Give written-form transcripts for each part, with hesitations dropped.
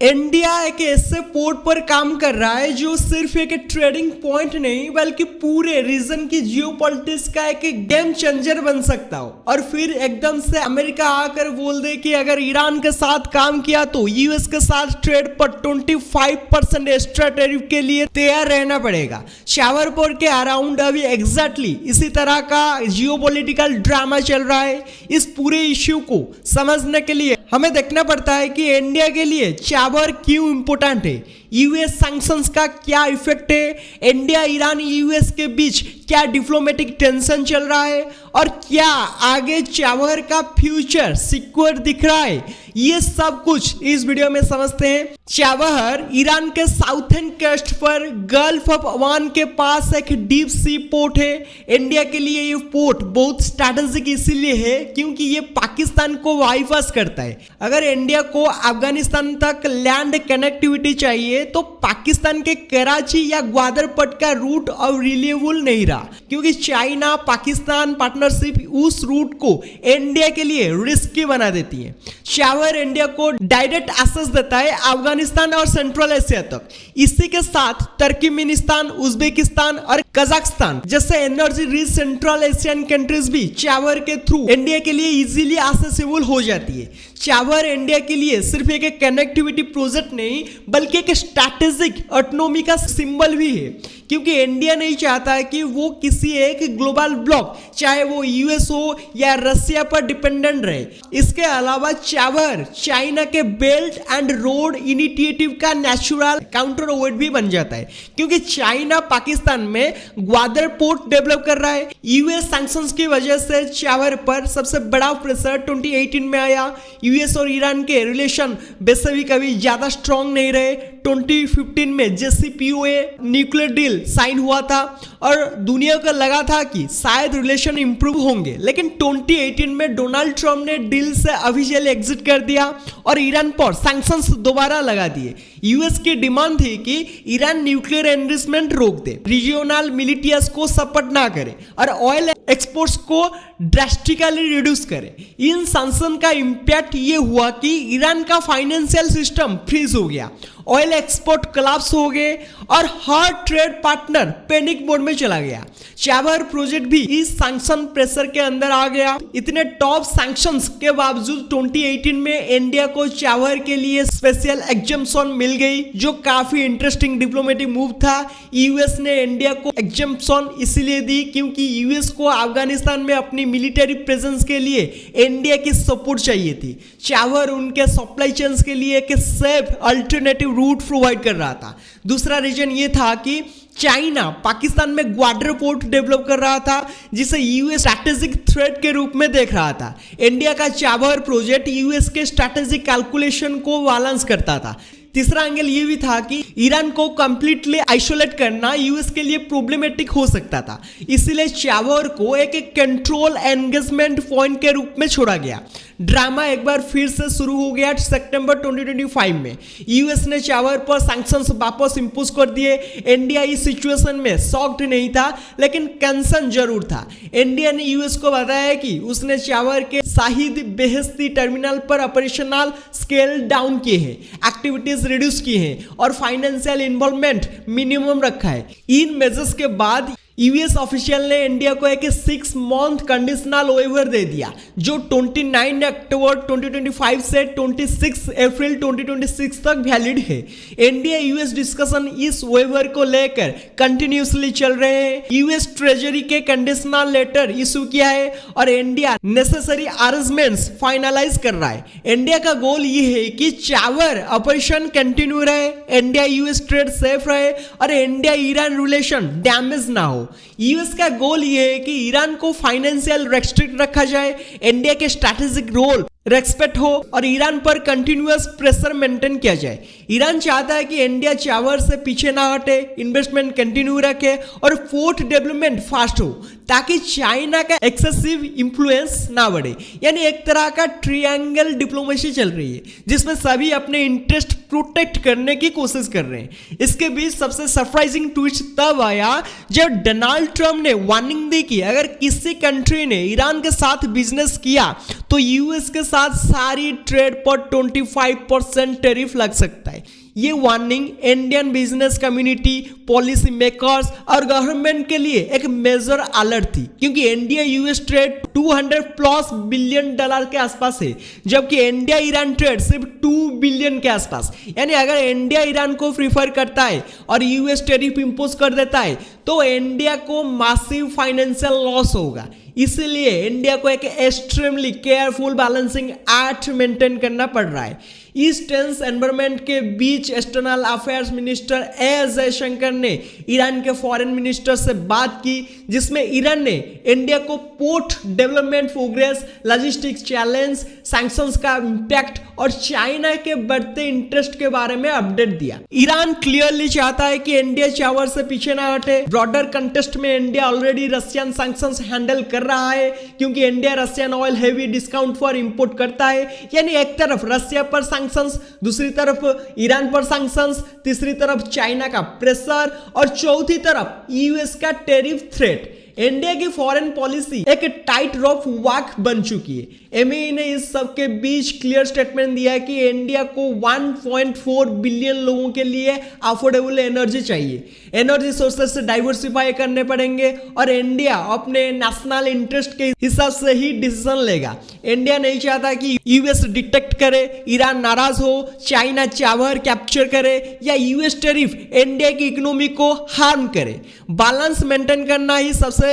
India एक ऐसे port पर काम कर रहा है जो सिर्फ एक ट्रेडिंग पॉइंट नहीं बल्कि पूरे रीजन की जियोपॉलिटिक्स का एक गेम चेंजर बन सकता हो। और फिर एकदम से अमेरिका आकर बोल दे कि अगर ईरान के साथ काम किया तो यूएस के साथ ट्रेड पर 25% एक्स्ट्रा टैरिफ के लिए तैयार रहना पड़ेगा। शावरपुर के अराउंड अभी एग्जैक्टली इसी तरह का जियोपॉलिटिकल ड्रामा चल रहा है। इस पूरे इश्यू को समझने के लिए हमें देखना पड़ता है कि इंडिया के लिए चाबर क्यों इंपोर्टेंट है, यूएस सैंक्शंस का क्या इफेक्ट है, इंडिया ईरान यूएस के बीच क्या डिप्लोमेटिक टेंशन चल रहा है और क्या आगे चाबर का फ्यूचर सिक्योर दिख रहा है। ये सब कुछ इस वीडियो में समझते हैं। चाबहार ईरान के साउथर्न कोस्ट पर गल्फ ऑफ ओमान के पास एक डीप सी पोर्ट है। इंडिया के लिए ये पोर्ट बहुत स्ट्रैटेजिक इसीलिए है क्योंकि ये पाकिस्तान को बाईपास करता है। अगर इंडिया को अफगानिस्तान तक लैंड कनेक्टिविटी चाहिए तो पाकिस्तान के कराची या ग्वादर पट का रूट अब रिलायबल नहीं रहा क्योंकि चाइना पाकिस्तान पार्टनरशिप उस रूट को इंडिया के लिए रिस्की बना देती है। चाबर इंडिया को डायरेक्ट एक्सेस देता है अफगानिस्तान और सेंट्रल एशिया तक। इसी के साथ तुर्कमेनिस्तान, उज्बेकिस्तान और कजाकिस्तान जैसे energy rich central Asian countries भी चाबर के थ्रू इंडिया के लिए इजीली एक्सेसिबल हो जाती है। चाबर इंडिया के लिए सिर्फ एक कनेक्टिविटी प्रोजेक्ट नहीं बल्कि एक स्ट्रैटेजिक ऑटोनॉमी का सिंबल भी है क्योंकि इंडिया नहीं चाहता है कि वो किसी एक ग्लोबल ब्लॉक चाहे वो यूएस हो या रसिया पर डिपेंडेंट रहे। इसके अलावा चाबर चाइना के बेल्ट एंड रोड इनिशिएटिव का नेचुरल काउंटर वेट भी बन जाता है क्योंकि चाइना पाकिस्तान में ग्वादर पोर्ट डेवलप कर रहा है। यूएस सैंक्शंस की वजह से चाबर पर सबसे बड़ा प्रेशर 2018 में आया। यूएस और ईरान के रिलेशन वैसे भी कभी ज्यादा स्ट्रांग नहीं रहे। 2015 में JCPOA न्यूक्लियर डील साइन हुआ था और दुनिया को लगा था कि शायद रिलेशन इंप्रूव होंगे, लेकिन 2018 में डोनाल्ड ट्रम्प ने डील से ऑफिशियली एग्जिट कर दिया और ईरान पर सैंक्शंस दोबारा लगा दिए। यूएस की डिमांड थी कि ईरान न्यूक्लियर एनरिचमेंट रोक दे, रीजनल मिलिटियास को सपोर्ट ना करे और ऑयल एक्सपोर्ट्स को ड्रास्टिकली रिड्यूस करे। इन सैंक्शन का इंपैक्ट ये हुआ कि ईरान का फाइनेंशियल सिस्टम फ्रीज हो गया, ऑयल एक्सपोर्ट कोलैप्स हो गए और हर ट्रेड पार्टनर पैनिक मोड में चला गया। चाबर प्रोजेक्ट भी इस सैंक्शन प्रेशर के अंदर आ गया। इतने टॉप सैंक्शंस के बावजूद 2018 में इंडिया को चाबर के लिए स्पेशल एग्जम्पशन मिल गई जो काफी इंटरेस्टिंग डिप्लोमेटिक मूव था। यूएस ने इंडिया को एग्जम्पशन इसलिए दी क्योंकि यूएस को अफगानिस्तान में अपनी मिलिट्री प्रेजेंस के लिए इंडिया की सपोर्ट चाहिए थी। चाबर उनके सप्लाई चेन्स के लिए एक सेफ अल्टरनेटिव रूट प्रोवाइड कर रहा था। दूसरा रीजन ये था कि चाइना पाकिस्तान में ग्वाडर पोर्ट डेवलप कर रहा था जिसे यूएस स्ट्रैटेजिक थ्रेट के रूप में देख रहा था। इंडिया का चाबर प्रोजेक्ट यूएस के स्ट्रैटेजिक कैलकुलेशन को बैलेंस करता था। तीसरा एंगल ये भी था कि ईरान को कंप्लीटली आइसोलेट करना यूएस के लिए प्रॉब्लमेटिक हो सकता था, इसीलिए चाबर को एक कंट्रोल एंगेजमेंट पॉइंट के रूप में छोड़ा गया। ड्रामा एक बार फिर से शुरू हो गया सितंबर 2025 में। यूएस ने चाबर पर सैंक्शंस वापस इंपोज कर दिए। इंडिया इस सिचुएशन में शॉक्ड नहीं था लेकिन कंसर्न जरूर था। इंडिया ने यूएस को बताया कि उसने चाबर के शाहिद बेहेस्ती टर्मिनल पर ऑपरेशनल स्केल डाउन किए हैं, एक्टिविटीज रिड्यूस की हैं और फाइनेंशियल इन्वॉल्वमेंट मिनिमम रखा है। इन मेजर्स के बाद यूएस ऑफिशियल ने इंडिया को एक 6 मंथ कंडीशनल वेवर दे दिया जो 29 अक्टूबर 2025 से 26 अप्रैल 2026 तक वैलिड है। इंडिया यूएस डिस्कशन इस वेवर को लेकर कंटिन्यूसली चल रहे हैं। यूएस ट्रेजरी के कंडीशनल लेटर इशू किया है और इंडिया नेसेसरी अरेंजमेंट्स फाइनलाइज कर रहा है। इंडिया का गोल ये है कि चाबर ऑपरेशन कंटिन्यू रहे, इंडिया यूएस ट्रेड सेफ रहे और इंडिया ईरान रिलेशन डैमेज ना हो। यूएस का गोल यह है कि ईरान को फाइनेंशियल रेस्ट्रिक्ट रखा जाए, इंडिया के स्ट्रैटेजिक रोल रेस्पेक्ट हो और ईरान पर कंटिन्यूअस प्रेशर मेंटेन किया जाए। ईरान चाहता है कि इंडिया चाबर से पीछे ना हटे, इन्वेस्टमेंट कंटिन्यू रखे और पोर्ट डेवलपमेंट फास्ट हो ताकि चाइना का एक्सेसिव इंफ्लुएंस ना बढ़े। यानी एक तरह का ट्रायंगल डिप्लोमेसी चल रही है जिसमें सभी अपने इंटरेस्ट प्रोटेक्ट करने की कोशिश कर रहे हैं। इसके बीच सबसे सरप्राइजिंग ट्विस्ट तब आया जब डोनाल्ड ट्रम्प ने वार्निंग दी कि अगर किसी कंट्री ने ईरान के साथ बिजनेस किया तो यूएस के साथ सारी ट्रेड पर 25% टैरिफ लग सकता है। ये warning Indian business community, policy makers और गवर्नमेंट के लिए एक मेजर अलर्ट थी, क्योंकि India US trade 200+ billion dollar के आसपास है, जबकि इंडिया ईरान ट्रेड सिर्फ 2 बिलियन के आसपास। यानी अगर इंडिया ईरान को प्रीफर करता है और यूएस टैरिफ इंपोज कर देता है तो इंडिया को मासिव फाइनेंशियल लॉस होगा। इसलिए इंडिया को एक extremely careful balancing act maintain करना पड़ रहा है। इस टेंस एनवायरनमेंट के बीच external affairs minister S Jaishankar ने ईरान के फॉरेन मिनिस्टर से बात की, जिसमें ईरान ने इंडिया को port development progress, logistics challenge, sanctions का इंपैक्ट और चाइना के बढ़ते इंटरेस्ट के बारे में अपडेट दिया। ईरान क्लियरली चाहता है कि इंडिया चावर से पीछे ना हटे। ब्रॉडर कंटेस्ट में India already Russian sanctions handle कर रहा है, क्योंकि India Russian oil heavy discount पर इंपोर्ट करता है। यानी एक तरफ रशिया पर सैंक्शंस, दूसरी तरफ ईरान पर सैंक्शंस, तीसरी तरफ चाइना का प्रेशर और चौथी तरफ यूएस का टैरिफ थ्रेट। इंडिया की फॉरेन पॉलिसी एक टाइट रोप वॉक बन चुकी है। एमई ने इस सब के बीच क्लियर स्टेटमेंट दिया है कि इंडिया को 1.4 बिलियन लोगों के लिए अफोर्डेबल एनर्जी चाहिए। एनर्जी सोर्सेस से डाइवर्सिफाई करने पड़ेंगे और इंडिया अपने नेशनल इंटरेस्ट के हिसाब से ही डिसीजन लेगा। इंडिया नहीं चाहता कि यूएस डिटेक्ट करे, ईरान नाराज हो, चाइना चावर कैप्चर करे या यूएस टैरिफ इंडिया की इकोनॉमी को हार्म करे। बैलेंस मेंटेन करना ही सबसे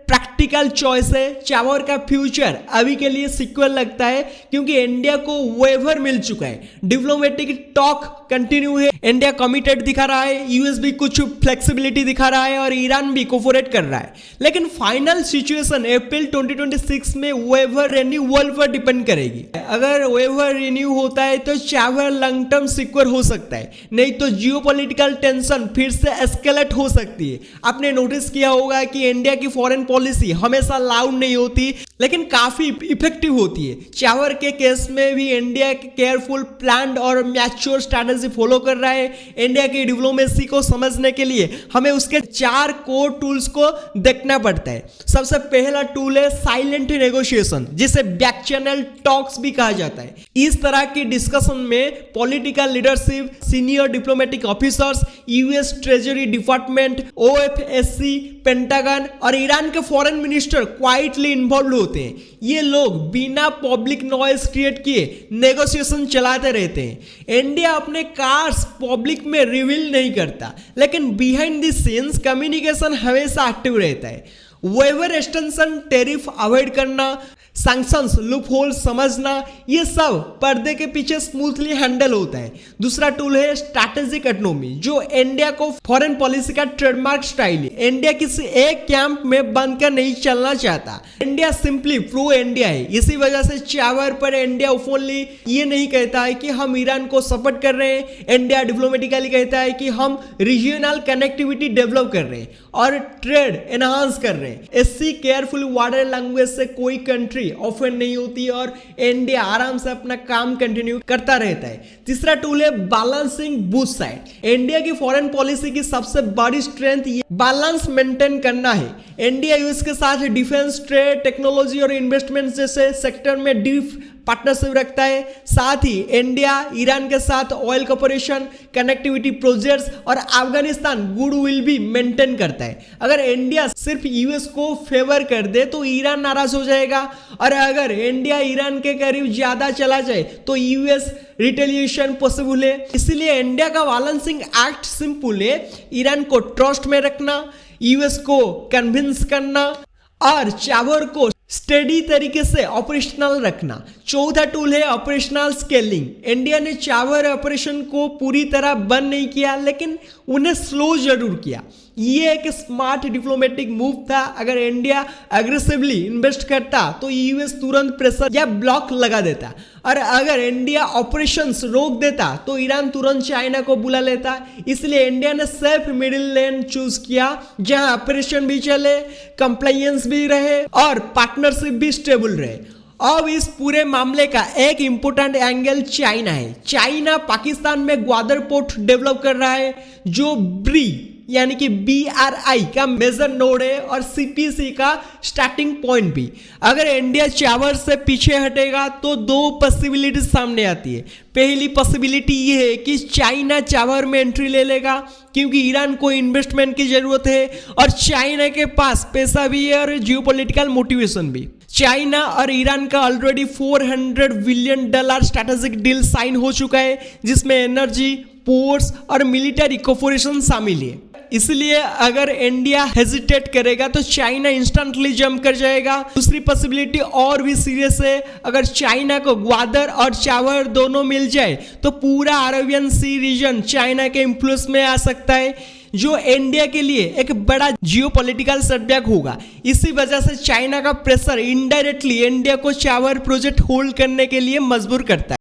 प्रैक्टिकल चॉइस है। चावर का फ्यूचर अभी के लिए सिक्योर लगता है, क्योंकि इंडिया को वेवर मिल चुका है। डिप्लोमेटिक टॉक कंटिन्यू है, इंडिया कमिटेड दिखा रहा है, यूएस भी कुछ फ्लेक्सिबिलिटी दिखा रहा है और ईरान भी कोऑपरेट कर रहा है। लेकिन फाइनल सिचुएशन अप्रैल 2026 में वेवर रिन्यूअल पर डिपेंड करेगी। अगर वेवर रिन्यू होता है तो चावर लॉन्ग टर्म सिक्योर हो सकता है, नहीं तो जियोपॉलिटिकल टेंशन फिर से एस्केलेट हो सकती है। आपने नोटिस किया होगा कि इंडिया की फॉरेन पॉलिसी हमेशा लाउड नहीं होती, लेकिन काफी इफेक्टिव होती है। चावर के केस में भी इंडिया केयरफुल, प्लान्ड और मैच्योर स्ट्रैटेजी फॉलो कर रहा है। इंडिया की डिप्लोमेसी को समझने के लिए हमें उसके 4 कोर टूल्स को देखना पड़ता है। सबसे पहला टूल है साइलेंट नेगोशिएशन, जिसे बैक चैनल टॉक्स भी कहा जाता है। इस तरह की डिस्कशन में political leadership, senior diplomatic officers, US treasury department, OFSC, Pentagon और ईरान के फॉरेन मिनिस्टर क्वाइटली इन्वॉल्व होते हैं। ये लोग बिना पब्लिक नॉइज क्रिएट किए नेगोशिएशन चलाते रहते हैं। इंडिया अपने कार्ड्स पब्लिक में रिवील नहीं करता, लेकिन बिहाइंड द सीन्स कम्युनिकेशन हमेशा एक्टिव रहता है। वेवर एक्सटेंशन, टैरिफ अवॉइड करना, सैंक्शंस लूपहोल समझना, ये सब पर्दे के पीछे स्मूथली हैंडल होता है। दूसरा टूल है स्ट्रैटेजिक इकोनॉमी, जो इंडिया को फॉरेन पॉलिसी का ट्रेडमार्क स्टाइल है। इंडिया किसी एक कैंप में बनकर नहीं चलना चाहता। इंडिया सिंपली प्रो इंडिया है। इसी वजह से चावर पर इंडिया ओपनली ये नहीं कहता है कि हम ईरान को सपोर्ट कर रहे हैं। इंडिया डिप्लोमेटिकली कहता है कि हम रीजनल कनेक्टिविटी डेवलप कर रहे हैं और ट्रेड एनहांस कर रहे हैं। इससे केयरफुल वाटर लैंग्वेज से कोई कंट्री ऑफेंड नहीं होती और इंडिया आराम से अपना काम कंटिन्यू करता रहता है। तीसरा टूल है बैलेंसिंग बोथ साइड। इंडिया की फॉरेन पॉलिसी की सबसे बड़ी स्ट्रेंथ ये बैलेंस मेंटेन करना है। इंडिया यूएस के साथ डिफेंस, ट्रेड, टेक्नोलॉजी और इन्वेस्टमेंट जैसे सेक्टर में डीप पार्टनरशिप रखता है। साथ ही इंडिया ईरान के साथ ऑयल कॉर्पोरेशन, कनेक्टिविटी प्रोजेक्ट्स और अफगानिस्तान गुडविल भी मेंटेन करता है। अगर इंडिया सिर्फ यूएस को फेवर कर दे तो ईरान नाराज हो जाएगा, और अगर इंडिया ईरान के करीब ज्यादा चला जाए तो यूएस रिटेलिएशन पॉसिबल है। इसलिए इंडिया का बैलेंसिंग एक्ट सिंपल है, ईरान को ट्रस्ट में रखना, यूएस को कन्विंस करना और चावर को स्टेडी तरीके से ऑपरेशनल रखना। चौथा टूल है ऑपरेशनल स्केलिंग। इंडिया ने चावर ऑपरेशन को पूरी तरह बंद नहीं किया, लेकिन उन्हें स्लो जरूर किया। ये एक स्मार्ट डिप्लोमेटिक मूव था। अगर इंडिया अग्रेसिवली इन्वेस्ट करता तो यूएस तुरंत प्रेशर या ब्लॉक लगा देता, और अगर इंडिया ऑपरेशंस रोक देता तो ईरान तुरंत चाइना को बुला लेता। इसलिए इंडिया ने सेफ मिडिल लेन चूज किया, जहां ऑपरेशन भी चले, कंप्लायंस भी रहे और पार्टनरशिप भी स्टेबल रहे। अब इस पूरे मामले का एक इंपॉर्टेंट एंगल चाइना है। चाइना पाकिस्तान में ग्वादर पोर्ट डेवलप कर रहा है, जो ब्री यानी कि BRI का मेजर नोड है और CPC का स्टार्टिंग पॉइंट भी। अगर इंडिया चावर से पीछे हटेगा तो दो पॉसिबिलिटी सामने आती है। पहली पॉसिबिलिटी ये है कि चाइना चावर में एंट्री ले लेगा क्योंकि ईरान को इन्वेस्टमेंट की जरूरत है और चाइना के पास पैसा भी है और जियोपॉलिटिकल मोटिवेशन भी। चाइना और ईरान का already $400 billion strategic deal sign हो चुका है जिसमें एनर्जी, पोर्ट्स और मिलिट्री कोऑपरेशन शामिल है। इसलिए अगर इंडिया हेजिटेट करेगा तो चाइना इंस्टेंटली जंप कर जाएगा। दूसरी पॉसिबिलिटी और भी सीरियस है, अगर चाइना को ग्वादर और चावर दोनों मिल जाए तो पूरा अरेबियन सी रीजन चाइना के इन्फ्लुएंस में आ सकता है, जो इंडिया के लिए एक बड़ा जियोपॉलिटिकल सेटबैक होगा। इसी वजह से चाइना का प्रेशर इनडायरेक्टली इंडिया को चावर प्रोजेक्ट होल्ड करने के लिए मजबूर करता है।